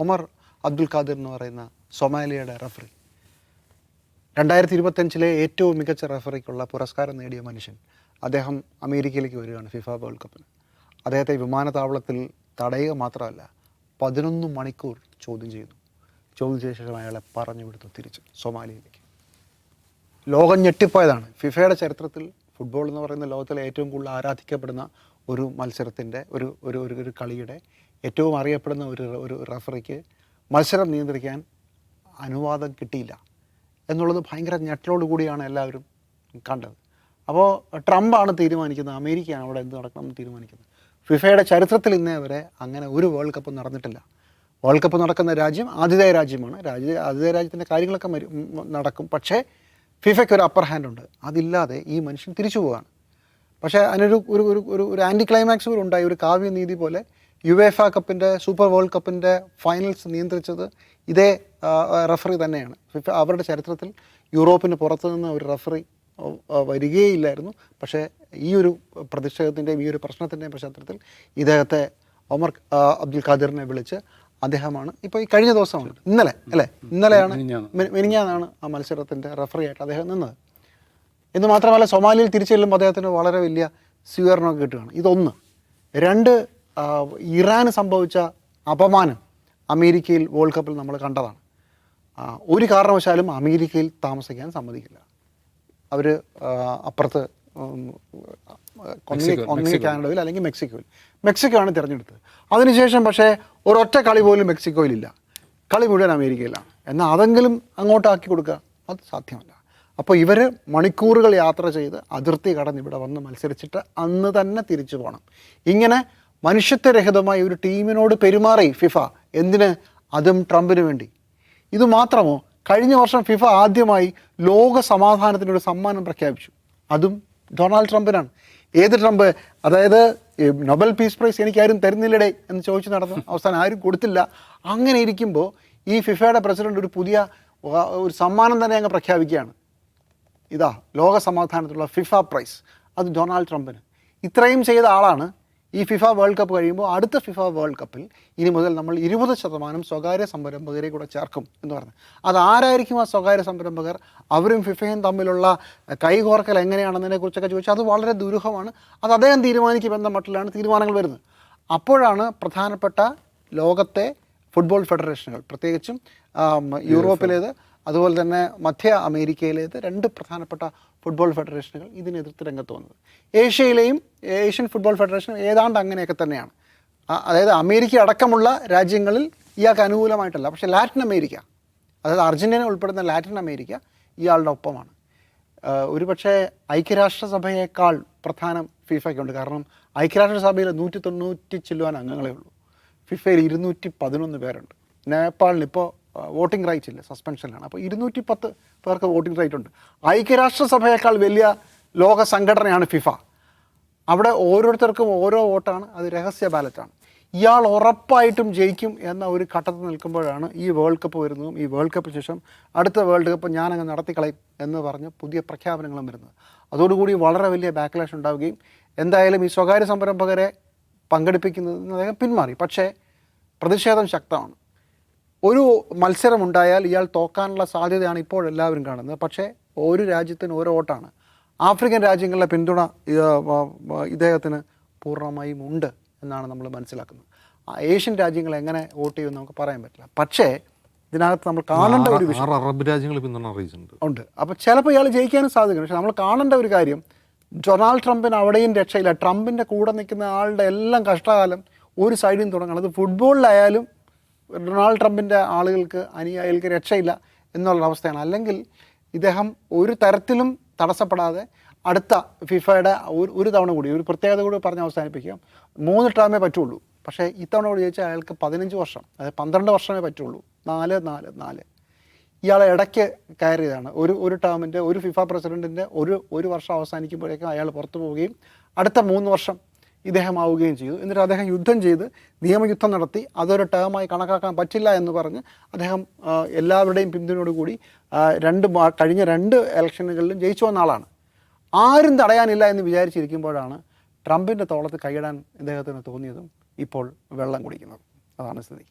ഒമർ അബ്ദുൽ ഖാദിർ എന്ന് പറയുന്ന സൊമാലിയയുടെ റഫറി, 2025 ഏറ്റവും മികച്ച റഫറിക്കുള്ള പുരസ്കാരം നേടിയ മനുഷ്യൻ, അദ്ദേഹം അമേരിക്കയിലേക്ക് വരികയാണ് ഫിഫ വേൾഡ് കപ്പിന്. അദ്ദേഹത്തെ വിമാനത്താവളത്തിൽ തടയുക മാത്രമല്ല, 11 മണിക്കൂർ ചോദ്യം ചെയ്തു ചെയ്ത ശേഷം അയാളെ പറഞ്ഞു വിടുന്നു തിരിച്ച് സൊമാലിയയിലേക്ക്. ലോകം ഞെട്ടിപ്പോയതാണ്. ഫിഫയുടെ ചരിത്രത്തിൽ ഫുട്ബോൾ എന്ന് പറയുന്ന ലോകത്തിലെ ഏറ്റവും കൂടുതൽ ആരാധിക്കപ്പെടുന്ന ഒരു മത്സരത്തിൻ്റെ ഒരു കളിയുടെ ഏറ്റവും അറിയപ്പെടുന്ന ഒരു റഫറിക്ക് മത്സരം നിയന്ത്രിക്കാൻ അനുവാദം കിട്ടിയില്ല എന്നുള്ളത് ഭയങ്കര ഞെട്ടലോട് കൂടിയാണ് എല്ലാവരും കണ്ടത്. അപ്പോൾ ട്രംപാണ് തീരുമാനിക്കുന്നത്, അമേരിക്കയാണ് അവിടെ എന്ത് നടക്കണമെന്ന് തീരുമാനിക്കുന്നത്. ഫിഫയുടെ ചരിത്രത്തിൽ ഇന്നേ വരെ അങ്ങനെ ഒരു വേൾഡ് കപ്പ് നടന്നിട്ടില്ല. വേൾഡ് കപ്പ് നടക്കുന്ന രാജ്യം ആതിഥേയ രാജ്യമാണ്. ആതിഥേയ രാജ്യത്തിൻ്റെ കാര്യങ്ങളൊക്കെ നടക്കും, പക്ഷേ ഫിഫയ്ക്ക് ഒരു അപ്പർ ഹാൻഡ് ഉണ്ട്. അതില്ലാതെ ഈ മനുഷ്യൻ തിരിച്ചു പോവുകയാണ്. പക്ഷേ അതിനൊരു ഒരു ഒരു ഒരു ആൻറ്റി ക്ലൈമാക്സ് കൂടി ഉണ്ടായി. ഒരു കാവ്യനീതി പോലെ യുവേഫ കപ്പിൻ്റെ സൂപ്പർ വേൾഡ് കപ്പിൻ്റെ ഫൈനൽസ് നിയന്ത്രിച്ചത് ഇതേ റഫറി തന്നെയാണ്. ഫിഫ അവരുടെ ചരിത്രത്തിൽ യൂറോപ്പിന് പുറത്തു നിന്ന് ഒരു റഫറി വരികയില്ലായിരുന്നു. പക്ഷേ ഈ ഒരു പ്രതിഷേധത്തിൻ്റെയും ഈ ഒരു പ്രശ്നത്തിൻ്റെയും പശ്ചാത്തലത്തിൽ ഇദ്ദേഹത്തെ ഒമർ അബ്ദുൽ ഖാദിറിനെ വിളിച്ച് അദ്ദേഹമാണ് ഇപ്പോൾ ഈ കഴിഞ്ഞ ദിവസമാണ് ഇന്നലെയാണ് മിനിഞ്ഞാന്നാണ് ആ മത്സരത്തിൻ്റെ റഫറിയായിട്ട് അദ്ദേഹം നിന്നത്. എന്ന് മാത്രമല്ല, സൊമാലിയിൽ തിരിച്ചു ചെല്ലുമ്പോൾ അദ്ദേഹത്തിന് വളരെ വലിയ സ്വീകരണമൊക്കെ കിട്ടുകയാണ്. ഇതൊന്ന്. രണ്ട്, ഇറാന് സംഭവിച്ച അപമാനം അമേരിക്കയിൽ വേൾഡ് കപ്പിൽ നമ്മൾ കണ്ടതാണ്. ഒരു കാരണവശാലും അമേരിക്കയിൽ താമസിക്കാൻ സമ്മതിക്കില്ല. അവർ അപ്പുറത്ത് കാനഡയിൽ അല്ലെങ്കിൽ മെക്സിക്കോ ആണ് തിരഞ്ഞെടുത്തത്. അതിനുശേഷം പക്ഷേ ഒരൊറ്റ കളി പോലും മെക്സിക്കോയിലില്ല. കളി മുഴുവൻ അമേരിക്കയിലാണ്. എന്നാൽ അതെങ്കിലും അങ്ങോട്ടാക്കി കൊടുക്കുക, അത് സാധ്യമല്ല. അപ്പോൾ ഇവർ മണിക്കൂറുകൾ യാത്ര ചെയ്ത് അതിർത്തി കടന്ന് ഇവിടെ വന്ന് മത്സരിച്ചിട്ട് അന്ന് തന്നെ തിരിച്ചു പോകണം. ഇങ്ങനെ മനുഷ്യത്വരഹിതമായ ഒരു ടീമിനോട് പെരുമാറി ഫിഫ. എന്തിന്? അതും ട്രംപിന് വേണ്ടി. ഇത് മാത്രമോ, കഴിഞ്ഞ വർഷം ഫിഫ ആദ്യമായി ലോക സമാധാനത്തിനൊരു സമ്മാനം പ്രഖ്യാപിച്ചു. അതും ഡൊണാൾഡ് ട്രംപിനാണ്. ഏത് ട്രംപ്? അതായത് നൊബൽ പീസ് പ്രൈസ് എനിക്കാരും തരുന്നില്ലടേ എന്ന് ചോദിച്ചു നടന്നു. അവസാനം ആരും കൊടുത്തില്ല. അങ്ങനെ ഇരിക്കുമ്പോൾ ഈ ഫിഫയുടെ പ്രസിഡന്റ് ഒരു പുതിയ ഒരു സമ്മാനം തന്നെ അങ്ങ് പ്രഖ്യാപിക്കുകയാണ്. ഇതാ ലോക സമാധാനത്തിലുള്ള ഫിഫ പ്രൈസ്, അത് ഡൊണാൾഡ് ട്രംപിന്. ഇത്രയും ചെയ്ത ആളാണ് ഈ ഫിഫ വേൾഡ് കപ്പ് കഴിയുമ്പോൾ അടുത്ത ഫിഫ വേൾഡ് കപ്പിൽ ഇനി മുതൽ നമ്മൾ 20% സ്വകാര്യ സംരംഭകരെ കൂടെ ചേർക്കും എന്ന് പറഞ്ഞു. അതാരായിരിക്കും ആ സ്വകാര്യ സംരംഭകർ? അവരും ഫിഫയും തമ്മിലുള്ള കൈകോർക്കൽ എങ്ങനെയാണെന്നതിനെക്കുറിച്ചൊക്കെ ചോദിച്ചാൽ അത് വളരെ ദുരൂഹമാണ്. അത് അദ്ദേഹം തീരുമാനിക്കുമെന്ന മട്ടിലാണ് തീരുമാനങ്ങൾ വരുന്നത്. അപ്പോഴാണ് പ്രധാനപ്പെട്ട ലോകത്തെ ഫുട്ബോൾ ഫെഡറേഷനുകൾ, പ്രത്യേകിച്ചും യൂറോപ്പിലേത് അതുപോലെ തന്നെ മധ്യ അമേരിക്കയിലേത് 2 പ്രധാനപ്പെട്ട ഫുട്ബോൾ ഫെഡറേഷനുകൾ ഇതിനെതിർത്ത് രംഗത്ത് വന്നത്. ഏഷ്യൻ ഫുട്ബോൾ ഫെഡറേഷൻ ഏതാണ്ട് അങ്ങനെയൊക്കെ തന്നെയാണ്. അതായത് അമേരിക്ക അടക്കമുള്ള രാജ്യങ്ങളിൽ ഇയാൾക്ക് അനുകൂലമായിട്ടല്ല. പക്ഷേ ലാറ്റിൻ അമേരിക്ക, അതായത് അർജൻറ്റീന ഉൾപ്പെടുന്ന ലാറ്റിൻ അമേരിക്ക ഇയാളുടെ ഒപ്പമാണ്. ഒരുപക്ഷെ ഐക്യരാഷ്ട്രസഭയേക്കാൾ പ്രധാനം ഫിഫയ്ക്കുണ്ട്. കാരണം ഐക്യരാഷ്ട്രസഭയിൽ 190 ചില്ലുവാൻ അംഗങ്ങളേ ഉള്ളൂ. ഫിഫയിൽ 211 പേരുണ്ട്. നേപ്പാളിന് ഇപ്പോൾ വോട്ടിംഗ് റൈറ്റ്സ് ഇല്ല, സസ്പെൻഷനിലാണ്. അപ്പോൾ 210 പേർക്ക് വോട്ടിംഗ് റൈറ്റ് ഉണ്ട്. ഐക്യരാഷ്ട്രസഭയേക്കാൾ വലിയ ലോക സംഘടനയാണ് ഫിഫ. അവിടെ ഓരോരുത്തർക്കും ഓരോ വോട്ടാണ്, അത് രഹസ്യ ബാലറ്റാണ്. ഇയാൾ ഉറപ്പായിട്ടും ജയിക്കും എന്ന ഒരു ഘട്ടത്തിൽ നിൽക്കുമ്പോഴാണ് ഈ വേൾഡ് കപ്പ് വരുന്നതും ഈ വേൾഡ് കപ്പിന് ശേഷം അടുത്ത വേൾഡ് കപ്പ് ഞാനങ്ങ് നടത്തിക്കളയും എന്ന് പറഞ്ഞ് പുതിയ പ്രഖ്യാപനങ്ങളും വരുന്നത്. അതോടുകൂടി വളരെ വലിയ ബാക്ക്ലാഷ് ഉണ്ടാവുകയും എന്തായാലും ഈ സ്വകാര്യ സംരംഭകരെ പങ്കെടുപ്പിക്കുന്നതിന് അദ്ദേഹം പിന്മാറി. പക്ഷേ പ്രതിഷേധം ശക്തമാണ്. ഒരു മത്സരമുണ്ടായാൽ ഇയാൾ തോക്കാനുള്ള സാധ്യതയാണ് ഇപ്പോൾ എല്ലാവരും കാണുന്നത്. പക്ഷേ ഒരു രാജ്യത്തിന് ഓരോ വോട്ടാണ്. ആഫ്രിക്കൻ രാജ്യങ്ങളിലെ പിന്തുണ ഇദ്ദേഹത്തിന് പൂർണ്ണമായും ഉണ്ട് എന്നാണ് നമ്മൾ മനസ്സിലാക്കുന്നത്. ഏഷ്യൻ രാജ്യങ്ങൾ എങ്ങനെ വോട്ട് ചെയ്യുമെന്ന് നമുക്ക് പറയാൻ പറ്റില്ല. പക്ഷേ ഇതിനകത്ത് നമ്മൾ കാണേണ്ട ഒരു വിഷയം, അറബ് രാജ്യങ്ങൾ പിന്തുണ അറിയിച്ചിട്ടുണ്ട്. അപ്പോൾ ചിലപ്പോൾ ഇയാൾ ജയിക്കാനും സാധ്യതയുണ്ട്. പക്ഷേ നമ്മൾ കാണേണ്ട ഒരു കാര്യം, ഡൊണാൾഡ് ട്രംപിന് അവിടെയും രക്ഷയില്ല. ട്രംപിൻ്റെ കൂടെ നിൽക്കുന്ന ആളുടെ എല്ലാം കഷ്ടകാലം ഒരു സൈഡിൽ നിന്ന് തുടങ്ങണം. അത് ഫുട്ബോളിലായാലും ഡൊണാൾഡ് ട്രംപിൻ്റെ ആളുകൾക്ക്, അനുയായികൾക്ക് രക്ഷയില്ല എന്നുള്ളൊരവസ്ഥയാണ്. അല്ലെങ്കിൽ ഇദ്ദേഹം ഒരു തരത്തിലും തടസ്സപ്പെടാതെ അടുത്ത ഫിഫയുടെ ഒരു തവണ കൂടി, ഒരു പ്രത്യേകത കൂടി പറഞ്ഞ് അവസാനിപ്പിക്കാം. 3 ടേമേ പറ്റുള്ളൂ. പക്ഷേ ഇത്തവണ കൂടി ചോദിച്ചാൽ അയാൾക്ക് 15 വർഷം, അതായത് 12 വർഷമേ പറ്റുള്ളൂ. 4 ഇയാളെ ഇടയ്ക്ക് കയറിയതാണ്. ഒരു ടേമിൻ്റെ, ഒരു ഫിഫ പ്രസിഡൻറ്റിൻ്റെ ഒരു വർഷം അവസാനിക്കുമ്പോഴേക്കും അയാൾ പുറത്തു പോവുകയും അടുത്ത 3 വർഷം ഇദ്ദേഹം ആവുകയും ചെയ്തു. എന്നിട്ട് അദ്ദേഹം യുദ്ധം ചെയ്ത് നിയമയുദ്ധം നടത്തി അതൊരു ടേമായി കണക്കാക്കാൻ പറ്റില്ല എന്ന് പറഞ്ഞ് അദ്ദേഹം എല്ലാവരുടെയും പിന്തുണയോടുകൂടി കഴിഞ്ഞ 2 ഇലക്ഷനുകളിലും ജയിച്ചു വന്ന ആളാണ്. ആരും തടയാനില്ല എന്ന് വിചാരിച്ചിരിക്കുമ്പോഴാണ് ട്രംപിൻ്റെ തോളത്ത് കൈയിടാൻ ഇദ്ദേഹത്തിന് തോന്നിയതും ഇപ്പോൾ വെള്ളം കുടിക്കുന്നതും. അതാണ് സ്ഥിതി.